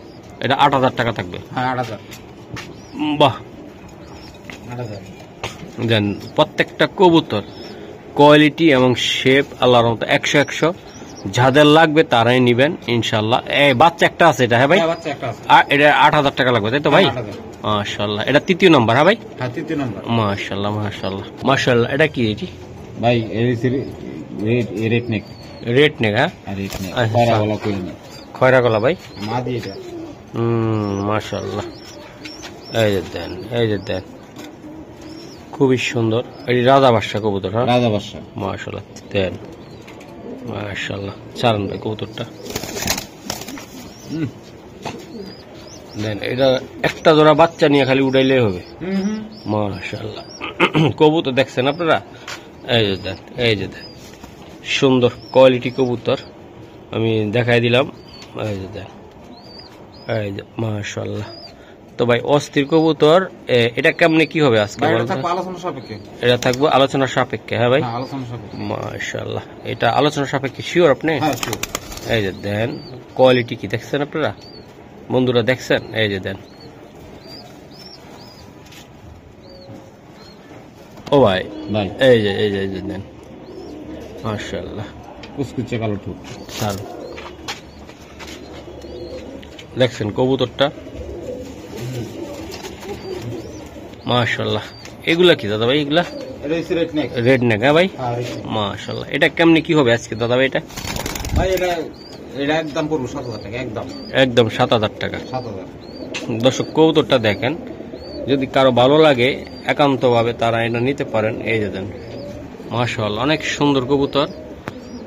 [SPEAKER 1] এটা 8,000 টাকা থাকবে।
[SPEAKER 2] হ্যাঁ 8,000।
[SPEAKER 1] বাহ,
[SPEAKER 2] 8,000
[SPEAKER 1] দেন প্রত্যেকটা কবুতর কোয়ালিটি এবং শেপ আল্লাহর মতো 100 যাদের লাগবে তারাই নিবেন ইনশাল্লাহ। এই বাচ্চা একটা আছে এটা, হ্যাঁ ভাই?
[SPEAKER 2] হ্যাঁ বাচ্চা একটা আছে।
[SPEAKER 1] আর এটা 8,000 টাকা লাগবে তাই তো ভাই?
[SPEAKER 2] 8,000।
[SPEAKER 1] মাশাআল্লাহ, এটা তৃতীয় নাম্বার, হ্যাঁ ভাই?
[SPEAKER 2] হ্যাঁ 3 নম্বর।
[SPEAKER 1] মাশাআল্লাহ মাশাআল্লাহ মাশাআল্লাহ। এটা কি এটি?
[SPEAKER 2] ভাই রেড নেক।
[SPEAKER 1] রেড নেক, হ্যাঁ?
[SPEAKER 2] রেড নেক
[SPEAKER 1] আচ্ছা।
[SPEAKER 2] খয়রা গলা কই না।
[SPEAKER 1] খয়রা গলা ভাই?
[SPEAKER 2] মাদি এটা।
[SPEAKER 1] মাশাআল্লাহ। এই যে দেন খুবই সুন্দর। এটি রাজা বাদশা কবুতর, হ্যাঁ?
[SPEAKER 2] রাজা বাদশা।
[SPEAKER 1] মাশাআল্লাহ দেন, মাশাআল্লাহ। ছাড়েন ভাই কবুতরটা দেন। এটা একটা জোড়া বাচ্চা নিয়ে খালি উড়াইলেই হবে। মাশাআল্লাহ। কবুতর দেখছেন আপনারা? এই যে দেন সুন্দর কোয়ালিটি কবুতর আমি দেখাই দিলাম। এই যে দেন, এই যে মাশাআল্লাহ। তো ভাই অস্থির কবুতর, এটা কেমনে কি হবে আজকে?
[SPEAKER 2] ভাই এটা থাকবো আলোচনা সাপেক্ষে।
[SPEAKER 1] এটা থাকবে আলোচনা সাপেক্ষে, হ্যাঁ ভাই?
[SPEAKER 2] হ্যাঁ আলোচনা সাপেক্ষে।
[SPEAKER 1] মাশাআল্লাহ, এটা আলোচনা সাপেক্ষে শিওর আপনি?
[SPEAKER 2] হ্যাঁ শিওর।
[SPEAKER 1] এই যে দেন কোয়ালিটি কি দেখছেন আপনারা বন্ধুরা, দেখছেন? এই যে দেন। ও ভাই
[SPEAKER 2] ভাই
[SPEAKER 1] এই যে দেন মাশাআল্লাহ।
[SPEAKER 2] কুচকুচে কালো ঠোঁট।
[SPEAKER 1] স্যার দেখছেন কবুতরটা? মাশাআল্লাহ। এগুলা কি দাদা ভাই? এগুলা
[SPEAKER 2] এটা হচ্ছে রেড নেক।
[SPEAKER 1] রেড নেক, হ্যাঁ ভাই?
[SPEAKER 2] হ্যাঁ red neck।
[SPEAKER 1] মাশাআল্লাহ। এটা কেমনে কি হবে আজকে দাদা ভাই? এটা
[SPEAKER 2] ভাই এটা একদম পড়বো 7,000 টাকা।
[SPEAKER 1] একদম 7,000 টাকা।
[SPEAKER 2] 7,000।
[SPEAKER 1] দর্শক কবুতরটা দেখেন, যদি কারো ভালো লাগে একান্তভাবে তারা এটা নিতে পারেন। এই যে দেন মাশাআল্লাহ, অনেক সুন্দর কবুতর।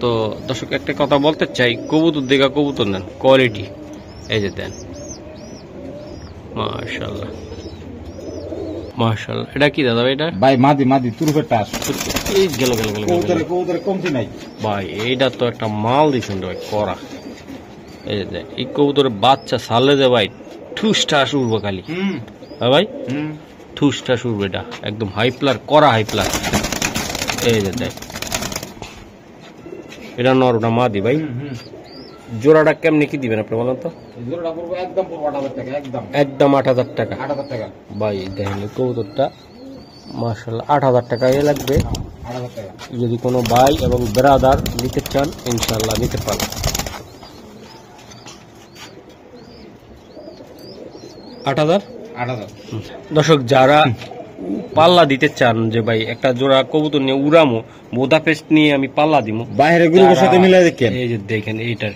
[SPEAKER 1] তো দর্শক একটা কথা বলতে চাই, কবুতর দেখা কবুতর নেন, কোয়ালিটি। এই যে দেন মাশাআল্লাহ মাশাআল্লাহ। এটা কি দাদা ভাই? এটা
[SPEAKER 2] ভাই মাদি তুরুপের টাস।
[SPEAKER 1] এই গেল
[SPEAKER 2] কবুতরে কমতি নাই
[SPEAKER 1] ভাই। এইটা তো একটা মাল দিচ্ছেন ভাই করা। এই যে দেন এই কবুতরের বাচ্চা সালে যে ভাই ঠুস ঠাস উঠবো খালি, হ্যাঁ ভাই? ঠুস ঠাস উঠবে, এটা একদম হাইপ্লার করা হাইপ্লার। এই যে দেখ, এটা নর, ওটা মাদি ভাই। জোড়াটা কেমনি কি দিবেন আপনি বলেন তো?
[SPEAKER 2] জোড়াটা পড়বো একদম 8,000 টাকা।
[SPEAKER 1] একদম 8,000 টাকা।
[SPEAKER 2] 8,000 টাকা
[SPEAKER 1] ভাই দেখেন এই কবুতরটা মাশাআল্লাহ 8,000 টাকা লাগবে।
[SPEAKER 2] 8,000 টাকা।
[SPEAKER 1] যদি কোনো ভাই এবং ব্রাদার নিতে চান ইনশাআল্লাহ নিতে পারবেন। 8,000। দর্শক যারা পাল্লা দিতে চান যে ভাই একটা জোড়া কবুতর নিয়ে উড়ামো, বুদাপেস্ট নিয়ে আমি পাল্লা দিব,
[SPEAKER 2] বাইরে গ্রুপের সাথে মিলিয়ে দেখেন।
[SPEAKER 1] এই যে দেখেন এইটা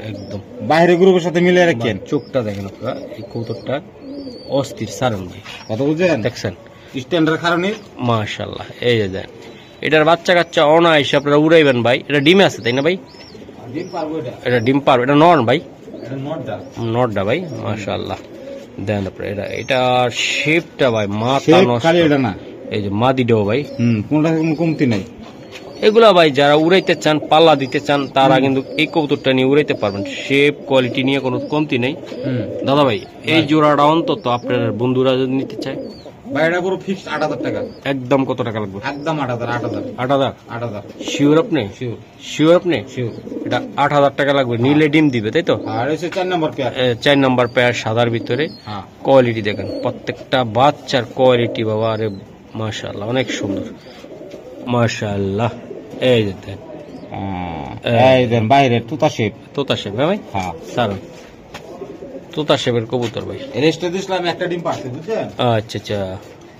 [SPEAKER 1] একদম
[SPEAKER 2] বাইরে গ্রুপের সাথে মিলিয়ে রাখেন।
[SPEAKER 1] চোখটা দেখেন আপনারা, এই কবুতরটা অস্থির সারণ ভাই।
[SPEAKER 2] কত বুঝছেন?
[SPEAKER 1] দেখছেন
[SPEAKER 2] স্ট্যান্ডার্ড কারণে
[SPEAKER 1] মাশাআল্লাহ। এই যে দেন এটার বাচ্চা কাচ্চা অনায়াসে আপনারা উড়াইবেন ভাই। এটা ডিমে আছে তাই না ভাই?
[SPEAKER 2] ডিম পারবো এটা।
[SPEAKER 1] এটা ডিম পারবে, এটা নর ভাই?
[SPEAKER 2] এটা নটটা।
[SPEAKER 1] নটটা ভাই মাশাআল্লাহ। দেন আপনারা এটা শেপটা ভাই মাথা
[SPEAKER 2] শেপ
[SPEAKER 1] নষ্ট।
[SPEAKER 2] খালি এটা না,
[SPEAKER 1] এই যে মাদিটাও ভাই,
[SPEAKER 2] কোনটা কোনো কমতি নাই।
[SPEAKER 1] এগুলা ভাই যারা উড়াইতে চান পাল্লা দিতে চান তারা কিন্তু এই কবুতরটা নিয়ে উড়াইতে পারবেন। শেপ কোয়ালিটি নিয়ে কোনো কমতি নেই দাদা ভাই। এই জোড়াটা অন্তত আপনার বন্ধুরা যদি নিতে চায়
[SPEAKER 2] ভাই এটা পুরো ফিক্সড 8,000 টাকা।
[SPEAKER 1] একদম কত টাকা লাগবে?
[SPEAKER 2] একদম 8,000।
[SPEAKER 1] 8,000 শিওর আপনি? শিওর আপনি?
[SPEAKER 2] শিওর।
[SPEAKER 1] এটা 8,000 টাকা লাগবে, নিলে ডিম দিবে তাই তো?
[SPEAKER 2] আর হচ্ছে 4 নম্বর পেয়ার।
[SPEAKER 1] 4 নম্বর পেয়ার সাদার ভিতরে।
[SPEAKER 2] হ্যাঁ
[SPEAKER 1] কোয়ালিটি দেখেন প্রত্যেকটা বাচ্চার কোয়ালিটি বাবা, আরে মাশাআল্লাহ অনেক সুন্দর মাশাআল্লাহ। এই যে দেন
[SPEAKER 2] এই দেন বাইরে তোতা শেপ।
[SPEAKER 1] তোতা শেপ, হ্যাঁ ভাই?
[SPEAKER 2] হ্যাঁ
[SPEAKER 1] স্যার তোতা শেপের কবুতর ভাই।
[SPEAKER 2] রেস্টে দিছিলাম একটা ডিম পারছে বুঝছেন?
[SPEAKER 1] আচ্ছা আচ্ছা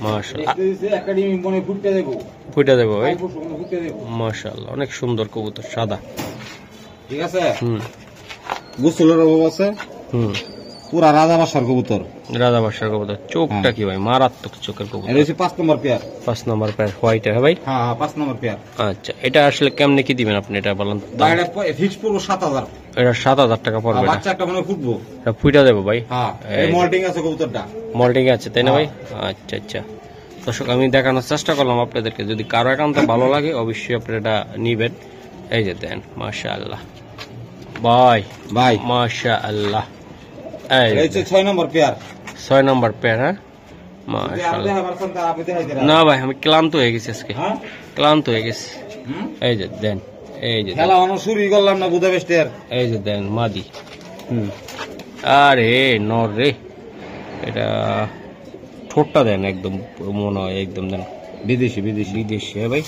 [SPEAKER 1] মাশাআল্লাহ।
[SPEAKER 2] রেস্টে দিছে একটা ডিম মনে ফুটতে দেবো।
[SPEAKER 1] ফুটা দেবো ভাই
[SPEAKER 2] ফুটতে দেবো।
[SPEAKER 1] মাশাআল্লাহ, অনেক সুন্দর কবুতর সাদা।
[SPEAKER 2] ঠিক আছে।
[SPEAKER 1] হুম
[SPEAKER 2] গোসলের অভাব আছে। পুরা রাজা বাসার কবুতর।
[SPEAKER 1] রাজা বাসার কবুতর। চোখটা কি ভাই মারাত্মক চোখের কবুতর।
[SPEAKER 2] এটা হচ্ছে 5 নম্বর পেয়ার।
[SPEAKER 1] 5 নম্বর পেয়ার হোয়াইট, হ্যাঁ ভাই?
[SPEAKER 2] হ্যাঁ 5 নম্বর পেয়ার।
[SPEAKER 1] আচ্ছা এটা আসলে কেমনে কি দিবেন আপনি এটা বলেন?
[SPEAKER 2] বাইরে ফিক্স পড়বো 7,000।
[SPEAKER 1] এটা 7,000 টাকা পড়বে।
[SPEAKER 2] বাচ্চা একটা মনে ফুটবো।
[SPEAKER 1] এটা ফুটা দেবো ভাই।
[SPEAKER 2] হ্যাঁ এই মল্টিং আছে কবুতরটা।
[SPEAKER 1] মল্টিং আছে তাই না ভাই? আচ্ছা আচ্ছা দর্শক আমি দেখানোর চেষ্টা করলাম আপনাদেরকে, যদি কারো একান্ত ভালো লাগে অবশ্যই আপনারা এটা নিবেন। এই যে দেন মাশাআল্লাহ ভাই মাশাআল্লাহ। এই
[SPEAKER 2] হচ্ছে 6 নম্বর পেয়ার।
[SPEAKER 1] 6 নম্বর পেয়ার, হ্যাঁ মাশাআল্লাহ। না ভাই আমি ক্লান্ত হয়ে গেছি আজকে, ক্লান্ত হয়ে গেছি। এই যে দেন এই যে
[SPEAKER 2] খেলা অনেক শুরুই করলাম না বুদাপেস্টের।
[SPEAKER 1] এই যে দেন মাদি। আরে নর রে, এটা ঠোঁটটা দেন একদম মনে হয় একদম দেন
[SPEAKER 2] বিদেশি বিদেশি।
[SPEAKER 1] বিদেশি। হ্যাঁ ভাই,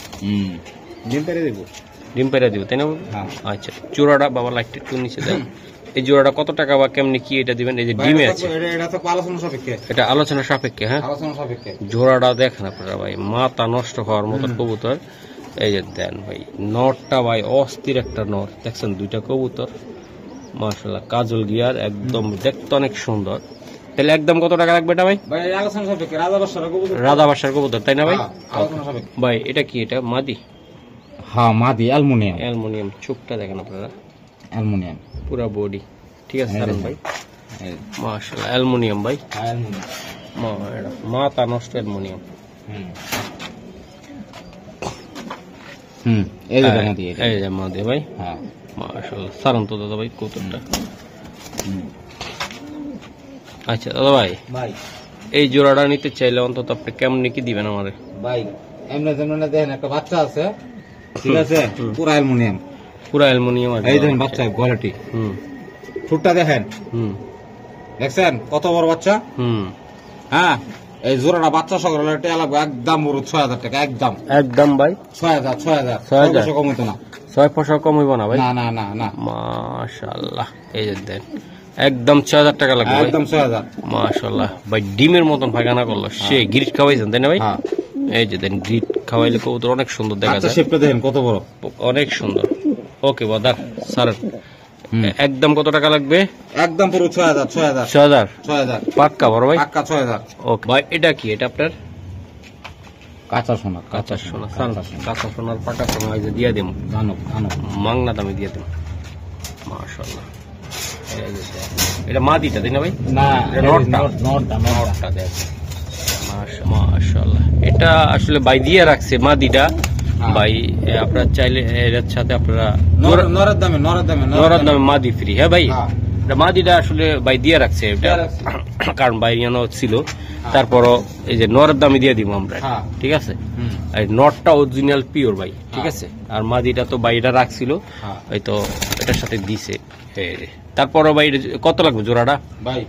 [SPEAKER 2] ডিম পেরে দেবো।
[SPEAKER 1] ডিম পেরে দিব তাই না বাবু?
[SPEAKER 2] হ্যাঁ।
[SPEAKER 1] আচ্ছা, জোড়াটা বাবা লাইটটা একটু নিচে দেন। এই জোড়াটা কত টাকা বা কেমনি কি এটা দিবেন? এই যে ডিমে আছে,
[SPEAKER 2] এটা তো আলোচনা সাপেক্ষে।
[SPEAKER 1] এটা আলোচনা সাপেক্ষে। হ্যাঁ,
[SPEAKER 2] আলোচনা সাপেক্ষে।
[SPEAKER 1] জোড়াটা দেখেন আপনারা ভাই, মাথা নষ্ট হওয়ার মতো কবুতর। এই যে দেন ভাই, নরটা ভাই অস্থির একটা নর, দেখছেন দুইটা কবুতর মাশাআল্লাহ, কাজল গিয়ার একদম দেখতে অনেক সুন্দর। তাহলে একদম কত টাকা লাগবে এটা ভাই?
[SPEAKER 2] ভাই আলোচনা সাপেক্ষে, রাজা বাসার কবুতর।
[SPEAKER 1] রাধা বাসার কবুতর তাই না ভাই?
[SPEAKER 2] আলোচনা সাপেক্ষে।
[SPEAKER 1] ভাই এটা কি, এটা মাদি?
[SPEAKER 2] হ্যাঁ মাদি, অ্যালুমিনিয়াম।
[SPEAKER 1] অ্যালুমিনিয়াম। চোখটা দেখেন আপনারা,
[SPEAKER 2] অ্যালুমিনিয়াম
[SPEAKER 1] পুরা বডি ঠিক আছে।
[SPEAKER 2] হ্যাঁ,
[SPEAKER 1] সারণ ভাই মাশাআল্লাহ, অ্যালুমিনিয়াম ভাই, মাথা নষ্ট অ্যালুমিনিয়াম।
[SPEAKER 2] এই যে মাদি,
[SPEAKER 1] এই যে মাদি ভাই।
[SPEAKER 2] হ্যাঁ
[SPEAKER 1] মাশাআল্লাহ, সারণ তো দাদা ভাই কবুতরটা। আচ্ছা দাদা ভাই,
[SPEAKER 2] ভাই
[SPEAKER 1] এই জোড়াটা নিতে চাইলে অন্তত আপনি কেমন কি দিবেন আমারে?
[SPEAKER 2] ভাই এমনি যেমন দেখেন একটা বাচ্চা আছে, ঠিক আছে, পুরা অ্যালুমিনিয়াম,
[SPEAKER 1] পুরা অ্যালুমিনিয়াম আছে।
[SPEAKER 2] এই দেখেন বাচ্চা কোয়ালিটি, ঠোঁটটা দেখেন, দেখছেন কত বড় বাচ্চা। হ্যাঁ, এই জোড়াটা বাচ্চা সকল লাগবে একদম 6,000 টাকা, একদম
[SPEAKER 1] একদম ভাই
[SPEAKER 2] 6,000 কম হইতো না,
[SPEAKER 1] 6 পয়সা কম হইব না ভাই?
[SPEAKER 2] না না না না।
[SPEAKER 1] মাশাআল্লাহ, এই যে দেন একদম 6,000 টাকা লাগবে ভাই?
[SPEAKER 2] একদম 6,000।
[SPEAKER 1] মাশাআল্লাহ ভাই, ডিমের মতন ফাগানা করলো সে। গ্রিট খাওয়াইছেন তাই না ভাই? এই যে দেন গ্রিট খাওয়াইলে কবুতর অনেক সুন্দর দেখা যায়।
[SPEAKER 2] শেপটা দেখেন কত বড়,
[SPEAKER 1] অনেক সুন্দর। ওকে বাদা স্যার, একদম কত টাকা লাগবে?
[SPEAKER 2] একদম পুরো 6,000
[SPEAKER 1] 6,000 পাক্কা বড় ভাই?
[SPEAKER 2] পাক্কা 6,000।
[SPEAKER 1] ওকে ভাই, এটা কি? এটা আপনার
[SPEAKER 2] কাঁচা সোনা,
[SPEAKER 1] কাঁচা সোনা। কাঁচা সোনার পাকা সোনা এই যে দিয়ে দেব,
[SPEAKER 2] জানো জানো,
[SPEAKER 1] মাংনা দামে দিয়ে দেব। মাশাআল্লাহ, এই যে দেন, এটা মাদিটা তাই না ভাই?
[SPEAKER 2] না
[SPEAKER 1] নটটা,
[SPEAKER 2] নটটা
[SPEAKER 1] নটটা দেখ। মাশাআল্লাহ, এটা আসলে ভাই দিয়ে রাখছে মাদিটা ভাই। আপনারা চাইলে এর সাথে আপনারা
[SPEAKER 2] নরের দামে
[SPEAKER 1] নরের দামে মাদি ফ্রি। হ্যাঁ ভাই, এটা মাদিটা আসলে ভাই দিয়ে রাখছে এটা, কারণ ভাই জানো ছিল। তারপরও এই যে নরের দামে দিয়ে দিব আমরা, ঠিক আছে। আর নটটা অরিজিনাল পিওর ভাই, ঠিক আছে। আর মাদিটা তো ভাই এটা রাখছিল, হয়তো এটার সাথে দিছে। তারপরও ভাই কত লাগবে জোড়াটা?
[SPEAKER 2] ভাই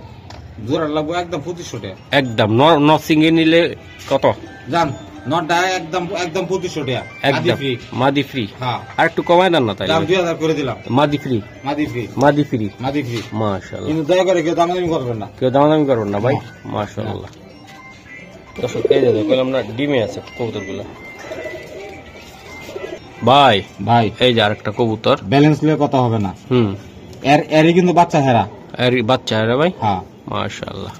[SPEAKER 2] জোড়া লাগবে একদম 2500 টাকা।
[SPEAKER 1] একদম নর্সিং এ নিলে কত
[SPEAKER 2] জান? নটটা একদম 2500 টাকা,
[SPEAKER 1] একদম মাদি ফ্রি।
[SPEAKER 2] হ্যাঁ,
[SPEAKER 1] আর একটু কমায় দেন না তাই?
[SPEAKER 2] 2000 করে দিলাম।
[SPEAKER 1] মাদি ফ্রি,
[SPEAKER 2] মাদি ফ্রি,
[SPEAKER 1] মাদি ফ্রি,
[SPEAKER 2] মাদি ফ্রি।
[SPEAKER 1] মাশাআল্লাহ,
[SPEAKER 2] কিন্তু দয়া করে কেউ দামাদামি করবেন না,
[SPEAKER 1] কেউ দামাদামি করবেন না ভাই। মাশাআল্লাহ, দর্শক এই যে দেখলাম না, ডিমে আছে কবুতরগুলো ভাই।
[SPEAKER 2] ভাই
[SPEAKER 1] এই যে আরেকটা কবুতর,
[SPEAKER 2] ব্যালেন্স নিয়ে কথা হবে না। এরই কিন্তু বাচ্চা হেরা,
[SPEAKER 1] এর বাচ্চা হেরা ভাই।
[SPEAKER 2] হ্যাঁ
[SPEAKER 1] মাশাআল্লাহ,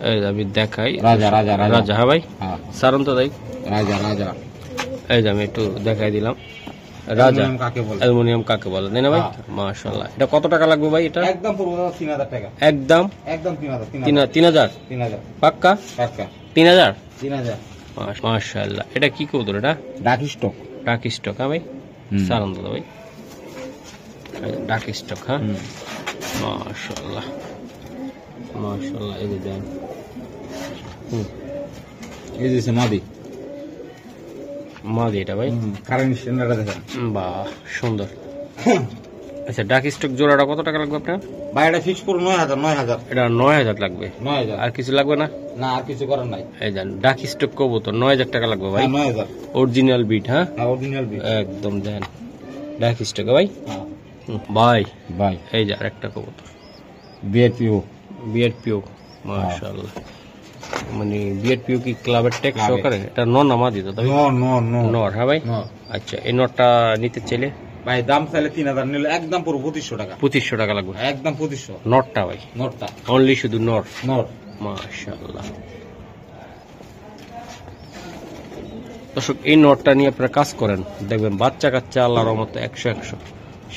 [SPEAKER 1] এই যে আমি দেখাই,
[SPEAKER 2] রাজা রাজা
[SPEAKER 1] রাজা। হ্যাঁ ভাই, সারণ তো তাই,
[SPEAKER 2] রাজা রাজা।
[SPEAKER 1] এই যে আমি একটু দেখাই দিলাম রাজা।
[SPEAKER 2] কাকে বলে?
[SPEAKER 1] অ্যালুমিনিয়াম কাকে বলে তাই না ভাই? মাশাআল্লাহ, এটা কত টাকা লাগবে ভাই? এটা
[SPEAKER 2] একদম পুরো 3000 টাকা,
[SPEAKER 1] একদম
[SPEAKER 2] একদম 3000
[SPEAKER 1] 3000 পাক্কা?
[SPEAKER 2] পাক্কা
[SPEAKER 1] 3000।
[SPEAKER 2] 3000।
[SPEAKER 1] মাশাআল্লাহ, এটা কি কবুতর? এটা
[SPEAKER 2] ডাক স্টক,
[SPEAKER 1] ডাক স্টক। হ্যাঁ ভাই, সারণ দাদা ভাই, ডাক স্টক। হ্যাঁ, মাশাআল্লাহ মাশাআল্লাহ, এই যে দেন।
[SPEAKER 2] এই যে মাদি,
[SPEAKER 1] মাদি এটা ভাই,
[SPEAKER 2] কারেন্ট স্ট্যান্ডার্ডটা দেখেন,
[SPEAKER 1] বাহ সুন্দর। আচ্ছা, ডাক স্টক জোড়াটা কত টাকা লাগবে আপনার?
[SPEAKER 2] ভাই এটা ফিক্স করুন 9000।
[SPEAKER 1] এটা 9000 লাগবে।
[SPEAKER 2] 9000,
[SPEAKER 1] আর কিছু লাগবে না?
[SPEAKER 2] না আর কিছু করার নাই।
[SPEAKER 1] এই যান, ডাক স্টক কবুতর 9000 টাকা লাগবে ভাই।
[SPEAKER 2] 9000
[SPEAKER 1] অরিজিনাল বিট। হ্যাঁ,
[SPEAKER 2] অরিজিনাল বিট
[SPEAKER 1] একদম দেন, ডাক স্টক ভাই।
[SPEAKER 2] হ্যাঁ
[SPEAKER 1] ভাই,
[SPEAKER 2] ভাই
[SPEAKER 1] এই যে আরেকটা কবুতর,
[SPEAKER 2] বিএপিও,
[SPEAKER 1] বিএপিও। মাশাআল্লাহ, মানে বিএপিও কি ক্লাবের ট্যাক্স সহকারে? এটা নর নামা দিত তবে নর। হ্যাঁ ভাই, আচ্ছা, এই নরটা নিতে চাইলে
[SPEAKER 2] ভাই দাম চাইলে 3000, নিলে একদম পুরো 2500 টাকা।
[SPEAKER 1] 2500 টাকা লাগবে
[SPEAKER 2] একদম 2500।
[SPEAKER 1] নরটা ভাই,
[SPEAKER 2] নটটা
[SPEAKER 1] অনলি শুধু নর।
[SPEAKER 2] নট।
[SPEAKER 1] মাশাআল্লাহ, দর্শক এই নটটা নিয়ে আপনারা কাজ করেন, দেখবেন বাচ্চা কাচ্চা আল্লাহর রহমতে 100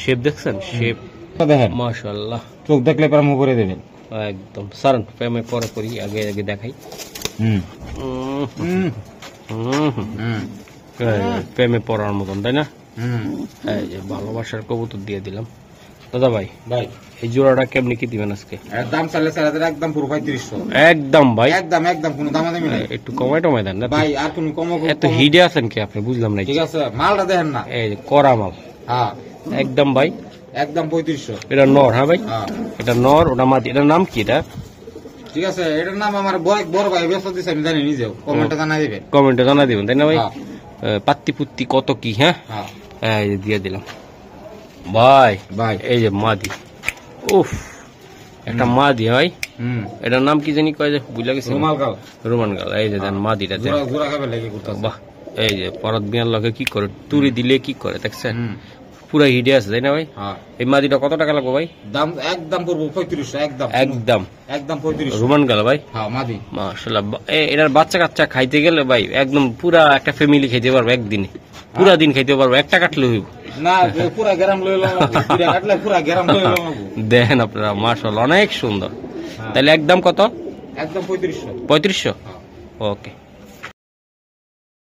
[SPEAKER 1] শেপ। দেখছেন শেপ?
[SPEAKER 2] দেখেন
[SPEAKER 1] মাশাআল্লাহ,
[SPEAKER 2] চোখ দেখলে প্রেম করে দেবেন
[SPEAKER 1] একদম। সারান প্রেমে পরে করি, আগে আগে দেখাই। প্রেমে পড়ার মতন তাই না? এই যে ভালোবাসার কবুতর দিয়ে দিলাম দাদা ভাই।
[SPEAKER 2] ভাই
[SPEAKER 1] এই জোড়াটা কেমনি কি দিবেন আজকে?
[SPEAKER 2] দাম চাইলে 4000, একদম পুরো 3500।
[SPEAKER 1] একদম ভাই,
[SPEAKER 2] একদম একদম কোনো দামাদামি নাই।
[SPEAKER 1] একটু কমাই টমাই দেন না
[SPEAKER 2] ভাই, আর কোনো কম?
[SPEAKER 1] এত হিডে আছেন কি আপনি? বুঝলাম না।
[SPEAKER 2] ঠিক আছে, মালটা দেখেন না,
[SPEAKER 1] এই যে করা মাল,
[SPEAKER 2] হ্যাঁ
[SPEAKER 1] একদম ভাই
[SPEAKER 2] একদম 3500।
[SPEAKER 1] এটা নর, হ্যাঁ ভাই
[SPEAKER 2] হ্যাঁ
[SPEAKER 1] এটা নর, ওটা মাদি। এটার নাম কি? এটা
[SPEAKER 2] ঠিক আছে, এটার নাম আমার বড় ভাই ব্যস্ত দিচ্ছে, আমি জানি নিজেও, কমেন্টে জানাই দিবেন।
[SPEAKER 1] কমেন্টে জানা দিবেন, তাই না ভাই?
[SPEAKER 2] হ্যাঁ
[SPEAKER 1] পাত্তি পুত্তি কত কি, হ্যাঁ
[SPEAKER 2] হ্যাঁ
[SPEAKER 1] এই যে দিয়ে দিলাম ভাই।
[SPEAKER 2] ভাই
[SPEAKER 1] এই যে মাদি, উফ একটা মাদি ভাই। এটার নাম কি জানি কয় যে বুঝলা গেছে,
[SPEAKER 2] রুমাল গাল
[SPEAKER 1] রোমান গাল। এই যে দেন মাদিটা দেন,
[SPEAKER 2] জোড়া খাবে লেগে করতে।
[SPEAKER 1] বাহ। এই যে পরত বিয়ার লগে কি করে, তুড়ি দিলে কি করে দেখছেন, পুরা হিডে আছে, তাই না ভাই?
[SPEAKER 2] হ্যাঁ
[SPEAKER 1] এই মাদিটা কত টাকা লাগবে ভাই?
[SPEAKER 2] দাম একদম পড়বো 3500, একদম
[SPEAKER 1] একদম
[SPEAKER 2] একদম 3500।
[SPEAKER 1] রোমান গাল ভাই,
[SPEAKER 2] হ্যাঁ মাদি
[SPEAKER 1] মাশাআল্লাহ। এটার বাচ্চা কাচ্চা খাইতে গেলে ভাই একদম পুরা একটা ফ্যামিলি খাইতে পারবে একদিনে, পুরা দিন খাইতে পারবে, একটা কাটলে হইব
[SPEAKER 2] না, পুরা গ্রাম লইলো কাটলে পুরা গ্রাম লইলো।
[SPEAKER 1] দেখেন আপনারা, মাশাআল্লাহ অনেক সুন্দর। তাহলে একদম কত?
[SPEAKER 2] একদম 3500।
[SPEAKER 1] 3500। ওকে।